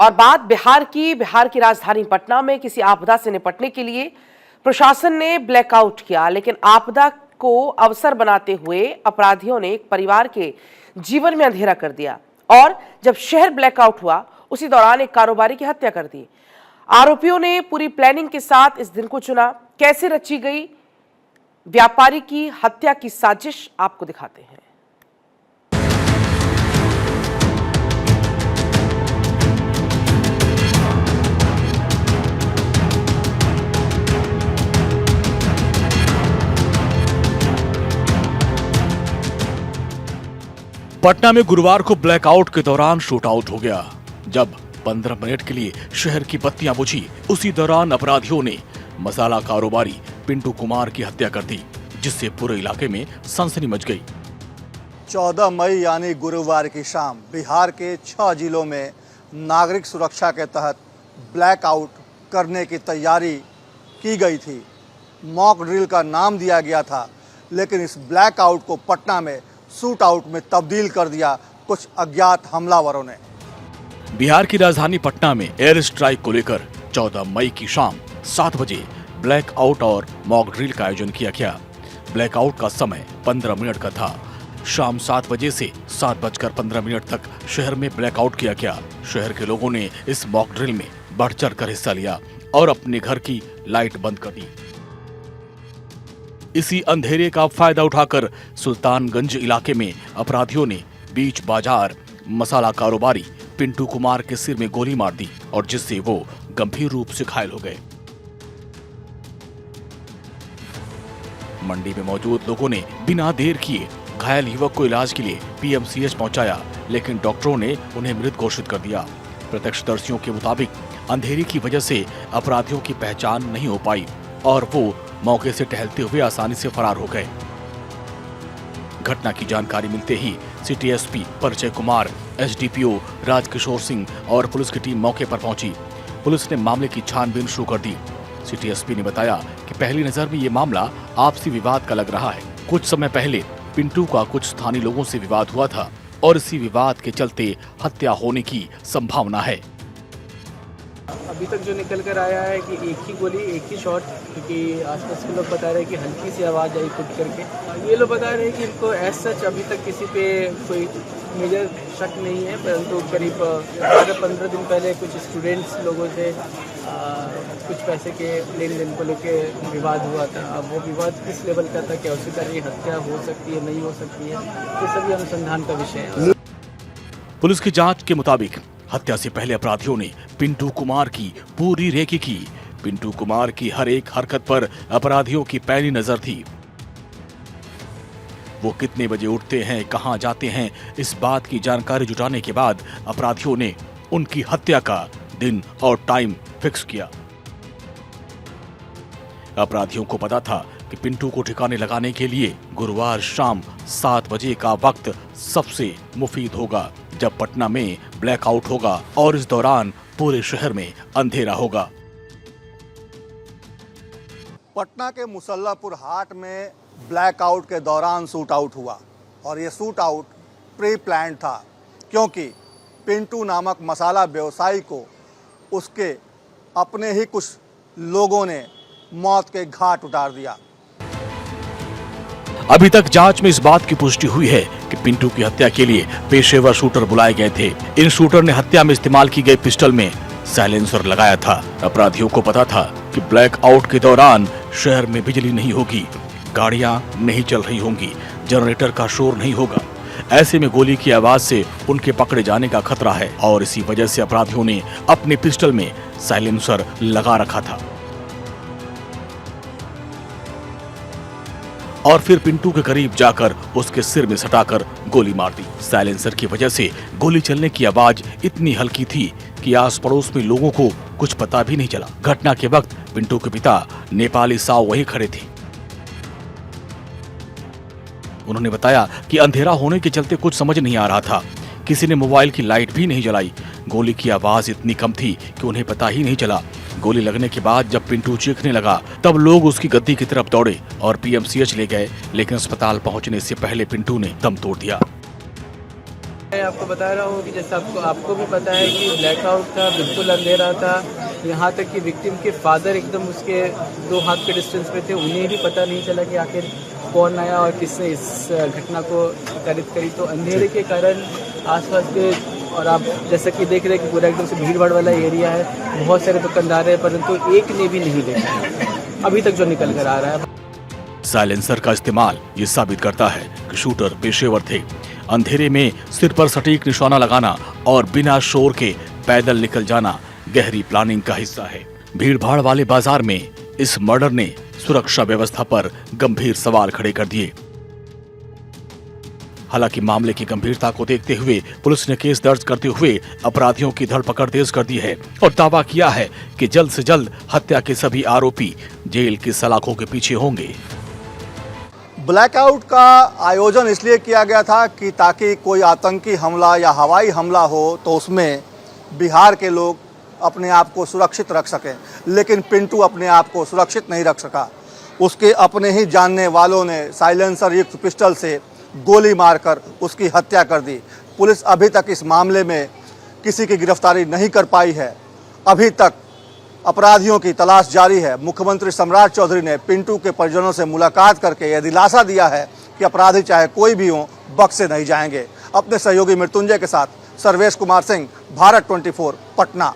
और बात बिहार की राजधानी पटना में किसी आपदा से निपटने के लिए प्रशासन ने ब्लैकआउट किया, लेकिन आपदा को अवसर बनाते हुए अपराधियों ने एक परिवार के जीवन में अंधेरा कर दिया और जब शहर ब्लैकआउट हुआ उसी दौरान एक कारोबारी की हत्या कर दी। आरोपियों ने पूरी प्लानिंग के साथ इस दिन को चुना। कैसे रची गई व्यापारी की हत्या की साजिश आपको दिखाते हैं। पटना में गुरुवार को ब्लैकआउट के दौरान शूटआउट हो गया। जब 15 मिनट के लिए शहर की बत्तियां बुझी, उसी दौरान अपराधियों ने मसाला कारोबारी पिंटू कुमार की हत्या कर दी, जिससे पूरे इलाके में सनसनी मच गई। 14 मई यानी गुरुवार की शाम बिहार के 6 जिलों में नागरिक सुरक्षा के तहत ब्लैकआउट करने की तैयारी की गई थी। मॉक ड्रिल का नाम दिया गया था, लेकिन इस ब्लैकआउट को पटना में शूट आउट में तब्दील कर दिया कुछ अज्ञात हमलावरों ने। बिहार की राजधानी पटना में एयर स्ट्राइक को लेकर 14 मई की शाम 7 बजे ब्लैकआउट और मॉक ड्रिल का आयोजन किया गया। ब्लैकआउट का समय 15 मिनट का था। शाम 7 बजे से 7:15 तक शहर में ब्लैकआउट किया गया। शहर के लोगों ने इस मॉक ड्रिल में बढ़ चढ़ कर हिस्सा लिया और अपने घर की लाइट बंद कर दी। इसी अंधेरे का फायदा उठाकर सुल्तानगंज इलाके में अपराधियों ने बीच बाजार मसाला कारोबारी पिंटू कुमार के सिर में गोली मार दी और जिससे वो गंभीर रूप से घायल हो गए। मंडी में मौजूद लोगों ने बिना देर किए घायल युवक को इलाज के लिए पीएमसीएच पहुंचाया, लेकिन डॉक्टरों ने उन्हें मृत घोषित कर दिया। प्रत्यक्षदर्शियों के मुताबिक अंधेरे की वजह से अपराधियों की पहचान नहीं हो पाई और वो मौके से टहलते हुए आसानी से फरार हो गए। घटना की जानकारी मिलते ही सिटी एसपी परिचय कुमार, एसडीपीओ राजकिशोर सिंह और पुलिस की टीम मौके पर पहुंची। पुलिस ने मामले की छानबीन शुरू कर दी। सिटी एसपी ने बताया कि पहली नजर में ये मामला आपसी विवाद का लग रहा है। कुछ समय पहले पिंटू का कुछ स्थानीय लोगों से विवाद हुआ था और इसी विवाद के चलते हत्या होने की संभावना है। अभी तक जो निकल कर आया है कि एक ही गोली, एक ही शॉट, क्योंकि आसपास के लोग बता रहे हैं कि हल्की सी आवाज़ आई फुट करके। ये लोग बता रहे हैं कि इनको एज सच अभी तक किसी पे कोई मेजर शक नहीं है, परंतु करीब 15 दिन पहले कुछ स्टूडेंट्स लोगों से कुछ पैसे के लेन देन को लेकर विवाद हुआ था। अब वो विवाद किस लेवल का था, क्या उसी तरह हत्या हो सकती है, नहीं हो सकती है, ये सभी अनुसंधान का विषय है। पुलिस की जांच के मुताबिक हत्या से पहले अपराधियों ने पिंटू कुमार की पूरी रेकी की। पिंटू कुमार की हर एक हरकत पर अपराधियों की पैनी नजर थी। वो कितने बजे उठते हैं, कहां जाते हैं, इस बात की जानकारी जुटाने के बाद अपराधियों ने उनकी हत्या का दिन और टाइम फिक्स किया। अपराधियों को पता था कि पिंटू को ठिकाने लगाने के लिए गुरुवार शाम 7 बजे का वक्त सबसे मुफीद होगा, जब पटना में ब्लैकआउट होगा और इस दौरान पूरे शहर में अंधेरा होगा। पटना के मुसल्लापुर हाट में ब्लैकआउट के दौरान शूट आउट हुआ और ये शूट आउट प्री प्लान्ड था, क्योंकि पिंटू नामक मसाला व्यवसायी को उसके अपने ही कुछ लोगों ने मौत के घाट उतार दिया। अभी तक जांच में इस बात की पुष्टि हुई है कि पिंटू की हत्या के लिए पेशेवर शूटर बुलाए गए थे। इन शूटर ने हत्या में इस्तेमाल की गई पिस्टल में साइलेंसर लगाया था। अपराधियों को पता था कि ब्लैकआउट के दौरान शहर में बिजली नहीं होगी, गाड़ियां नहीं चल रही होंगी, जनरेटर का शोर नहीं होगा। ऐसे में गोली की आवाज से उनके पकड़े जाने का खतरा है और इसी वजह से अपराधियों ने अपने पिस्टल में साइलेंसर लगा रखा था और फिर पिंटू के करीब जाकर उसके सिर में सटाकर गोली मार दी। साइलेंसर की वजह से गोली चलने की आवाज इतनी हल्की थी कि आस पड़ोस में लोगों को कुछ पता भी नहीं चला। घटना के वक्त पिंटू के पिता नेपाली साव वहीं खड़े थे। उन्होंने बताया कि अंधेरा होने के चलते कुछ समझ नहीं आ रहा था। किसी ने मोबाइल की लाइट भी नहीं जलाई। गोली की आवाज इतनी कम थी कि उन्हें पता ही नहीं चला। गोली लगने के बाद जब पिंटू चीखने लगा तब लोग उसकी गद्दी की तरफ दौड़े और पीएमसीएच ले गए, लेकिन अस्पताल पहुंचने से पहले पिंटू ने दम तोड़ दिया। मैं आपको बता रहा हूँ कि जैसे आपको भी पता है कि ब्लैकआउट था, बिल्कुल अंधेरा था। यहाँ तक कि विक्टिम के फादर एकदम उसके 2 हाथ के डिस्टेंस पे थे, उन्हें भी पता नहीं चला कि आखिर कौन आया और किसने इस घटना को कारित करी। तो अंधेरे के कारण आसपास के, और आप जैसा कि देख रहे हैं कि पूरा एकदम से भीड़ भाड़ वाला एरिया है, बहुत सारे दुकानदार हैं, परंतु एक ने भी नहीं देखा अभी तक जो निकल कर आ रहा है। साइलेंसर का इस्तेमाल ये साबित करता है कि शूटर पेशेवर थे। अंधेरे में सिर पर सटीक निशाना लगाना और बिना शोर के पैदल निकल जाना गहरी प्लानिंग का हिस्सा है। भीड़ भाड़ वाले बाजार में इस मर्डर ने सुरक्षा व्यवस्था पर गंभीर सवाल खड़े कर दिए। हालांकि मामले की गंभीरता को देखते हुए पुलिस ने केस दर्ज करते हुए अपराधियों की धरपकड़ तेज कर दी है और दावा किया है कि जल्द से जल्द हत्या के सभी आरोपी जेल की सलाखों के पीछे होंगे। ब्लैकआउट का आयोजन इसलिए किया गया था कि ताकि कोई आतंकी हमला या हवाई हमला हो तो उसमें बिहार के लोग अपने आप को सुरक्षित रख सकें, लेकिन पिंटू अपने आप को सुरक्षित नहीं रख सका। उसके अपने ही जानने वालों ने साइलेंसर युक्त पिस्टल से गोली मारकर उसकी हत्या कर दी। पुलिस अभी तक इस मामले में किसी की गिरफ्तारी नहीं कर पाई है। अभी तक अपराधियों की तलाश जारी है। मुख्यमंत्री सम्राट चौधरी ने पिंटू के परिजनों से मुलाकात करके यह दिलासा दिया है कि अपराधी चाहे कोई भी हो, बख्शे नहीं जाएंगे। अपने सहयोगी मृत्युंजय के साथ सर्वेश कुमार सिंह, भारत 24, पटना।